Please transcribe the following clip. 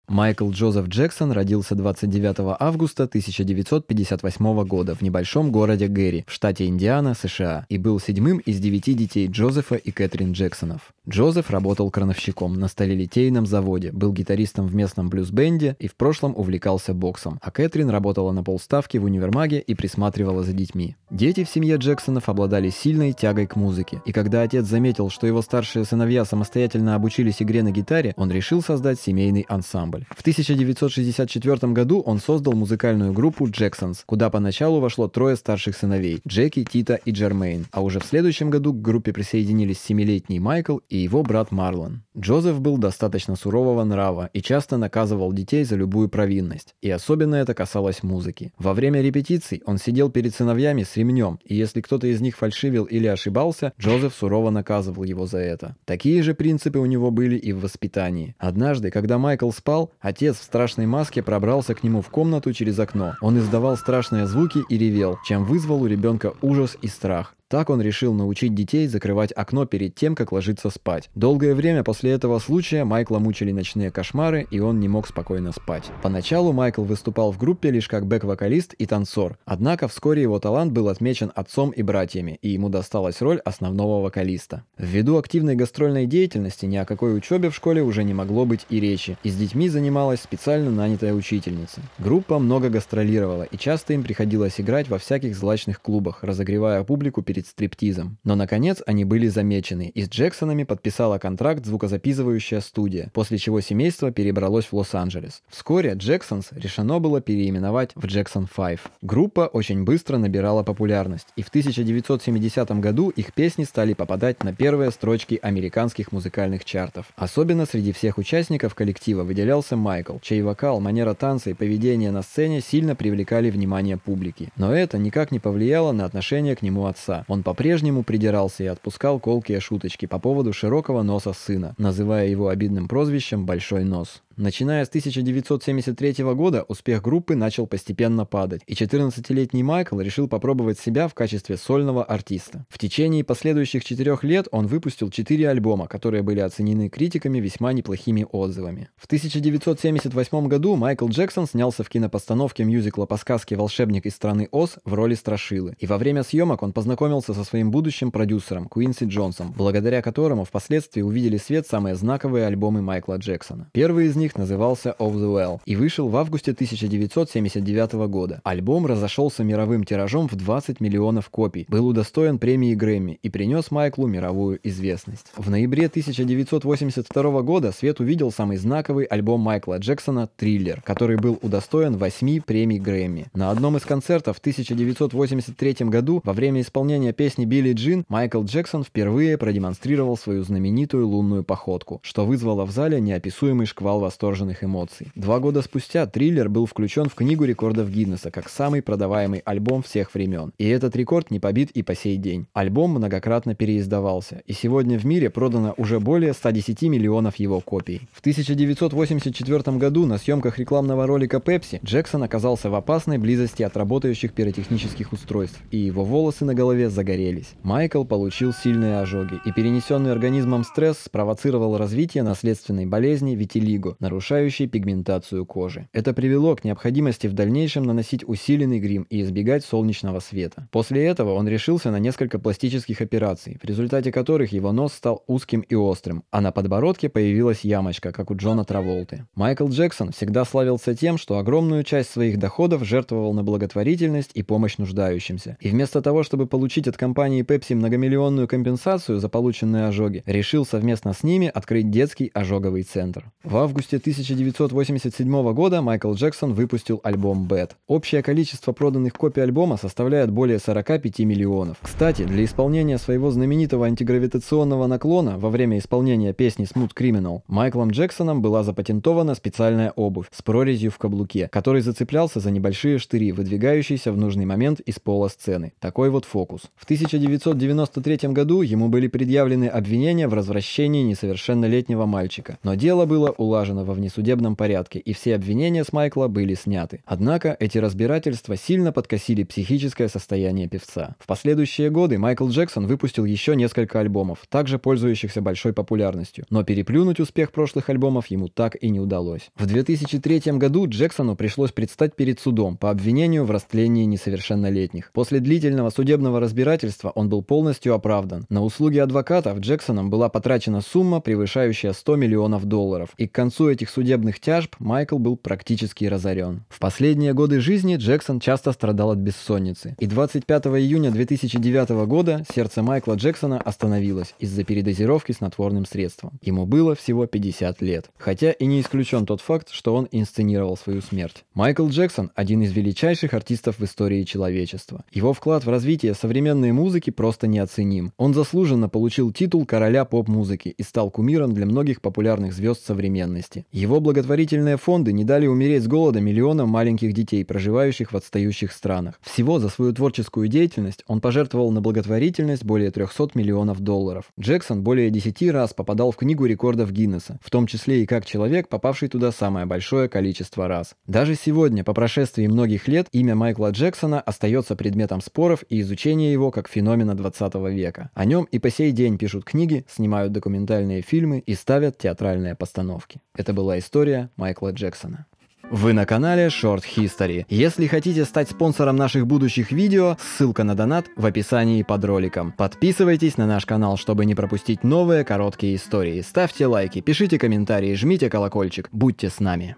Майкл Джозеф Джексон родился 29 августа 1958 года в небольшом городе Гэри в штате Индиана, США, и был седьмым из 9 детей Джозефа и Кэтрин Джексонов. Джозеф работал крановщиком на сталелитейном заводе, был гитаристом в местном блюз-бенде и в прошлом увлекался боксом, а Кэтрин работала на полставки в универмаге и присматривала за детьми. Дети в семье Джексонов обладали сильной тягой к музыке, и когда отец заметил, что его старшие сыновья самостоятельно обучились игре на гитаре, он решил создать семейный ансамбль. В 1964 году он создал музыкальную группу «Джексонс», куда поначалу вошло 3 старших сыновей – Джеки, Тита и Джермейн, а уже в следующем году к группе присоединились 7-летний Майкл и его брат Марлон. Джозеф был достаточно сурового нрава и часто наказывал детей за любую провинность, и особенно это касалось музыки. Во время репетиций он сидел перед сыновьями с ремнем, и если кто-то из них фальшивил или ошибался, Джозеф сурово наказывал его за это. Такие же принципы у него были и в воспитании. Однажды, когда Майкл спал, отец в страшной маске пробрался к нему в комнату через окно. Он издавал страшные звуки и ревел, чем вызвал у ребенка ужас и страх. Так он решил научить детей закрывать окно перед тем, как ложиться спать. Долгое время после этого случая Майкла мучили ночные кошмары, и он не мог спокойно спать. Поначалу Майкл выступал в группе лишь как бэк-вокалист и танцор, однако вскоре его талант был отмечен отцом и братьями, и ему досталась роль основного вокалиста. Ввиду активной гастрольной деятельности ни о какой учебе в школе уже не могло быть и речи, и с детьми занималась специально нанятая учительница. Группа много гастролировала, и часто им приходилось играть во всяких злачных клубах, разогревая публику перед стриптизом. Но, наконец, они были замечены, и с Джексонами подписала контракт звукозаписывающая студия, после чего семейство перебралось в Лос-Анджелес. Вскоре Джексонс решено было переименовать в Jackson 5. Группа очень быстро набирала популярность, и в 1970 году их песни стали попадать на первые строчки американских музыкальных чартов. Особенно среди всех участников коллектива выделялся Майкл, чей вокал, манера танца и поведение на сцене сильно привлекали внимание публики. Но это никак не повлияло на отношение к нему отца. Он по-прежнему придирался и отпускал колкие шуточки по поводу широкого носа сына, называя его обидным прозвищем «Большой нос». Начиная с 1973 года успех группы начал постепенно падать, и 14-летний Майкл решил попробовать себя в качестве сольного артиста. В течение последующих 4 лет он выпустил 4 альбома, которые были оценены критиками весьма неплохими отзывами. В 1978 году Майкл Джексон снялся в кинопостановке мюзикла по сказке «Волшебник из страны Оз» в роли Страшилы, и во время съемок он познакомился со своим будущим продюсером Куинси Джонсом, благодаря которому впоследствии увидели свет самые знаковые альбомы Майкла Джексона. Первый из них назывался Off the Well и вышел в августе 1979 года. Альбом разошелся мировым тиражом в 20 миллионов копий, был удостоен премии Грэмми и принес Майклу мировую известность. В ноябре 1982 года свет увидел самый знаковый альбом Майкла Джексона «Триллер», который был удостоен 8 премий Грэмми. На одном из концертов в 1983 году во время исполнения песни «Билли Джин» Майкл Джексон впервые продемонстрировал свою знаменитую лунную походку, что вызвало в зале неописуемый шквал восторженных эмоций. 2 года спустя «Триллер» был включен в Книгу рекордов Гиннесса как самый продаваемый альбом всех времен. И этот рекорд не побит и по сей день. Альбом многократно переиздавался, и сегодня в мире продано уже более 110 миллионов его копий. В 1984 году на съемках рекламного ролика Pepsi Джексон оказался в опасной близости от работающих пиротехнических устройств, и его волосы на голове загорелись. Майкл получил сильные ожоги, и перенесенный организмом стресс спровоцировал развитие наследственной болезни витилиго, нарушающей пигментацию кожи. Это привело к необходимости в дальнейшем наносить усиленный грим и избегать солнечного света. После этого он решился на несколько пластических операций, в результате которых его нос стал узким и острым, а на подбородке появилась ямочка, как у Джона Траволты. Майкл Джексон всегда славился тем, что огромную часть своих доходов жертвовал на благотворительность и помощь нуждающимся. И вместо того, чтобы получить от компании Pepsi многомиллионную компенсацию за полученные ожоги, решил совместно с ними открыть детский ожоговый центр. В августе 1987 года Майкл Джексон выпустил альбом Bad. Общее количество проданных копий альбома составляет более 45 миллионов. Кстати, для исполнения своего знаменитого антигравитационного наклона во время исполнения песни Smooth Criminal Майклом Джексоном была запатентована специальная обувь с прорезью в каблуке, который зацеплялся за небольшие штыри, выдвигающиеся в нужный момент из пола сцены. Такой вот фокус. В 1993 году ему были предъявлены обвинения в развращении несовершеннолетнего мальчика, но дело было улажено Джексона во внесудебном порядке, и все обвинения с Майкла были сняты. Однако эти разбирательства сильно подкосили психическое состояние певца. В последующие годы Майкл Джексон выпустил еще несколько альбомов, также пользующихся большой популярностью, но переплюнуть успех прошлых альбомов ему так и не удалось. В 2003 году Джексону пришлось предстать перед судом по обвинению в растлении несовершеннолетних. После длительного судебного разбирательства он был полностью оправдан. На услуги адвокатов Джексоном была потрачена сумма, превышающая $100 миллионов, и к концу этих судебных тяжб Майкл был практически разорен. В последние годы жизни Джексон часто страдал от бессонницы, и 25 июня 2009 года сердце Майкла Джексона остановилось из-за передозировки снотворным средством. Ему было всего 50 лет, хотя и не исключен тот факт, что он инсценировал свою смерть. Майкл Джексон – один из величайших артистов в истории человечества. Его вклад в развитие современной музыки просто неоценим. Он заслуженно получил титул короля поп-музыки и стал кумиром для многих популярных звезд современности. Его благотворительные фонды не дали умереть с голода миллионам маленьких детей, проживающих в отстающих странах. Всего за свою творческую деятельность он пожертвовал на благотворительность более $300 миллионов. Джексон более 10 раз попадал в книгу рекордов Гиннесса, в том числе и как человек, попавший туда самое большое количество раз. Даже сегодня, по прошествии многих лет, имя Майкла Джексона остается предметом споров и изучения его как феномена 20 века. О нем и по сей день пишут книги, снимают документальные фильмы и ставят театральные постановки. Это была история Майкла Джексона. Вы на канале Short History. Если хотите стать спонсором наших будущих видео, ссылка на донат в описании под роликом. Подписывайтесь на наш канал, чтобы не пропустить новые короткие истории. Ставьте лайки, пишите комментарии, жмите колокольчик. Будьте с нами.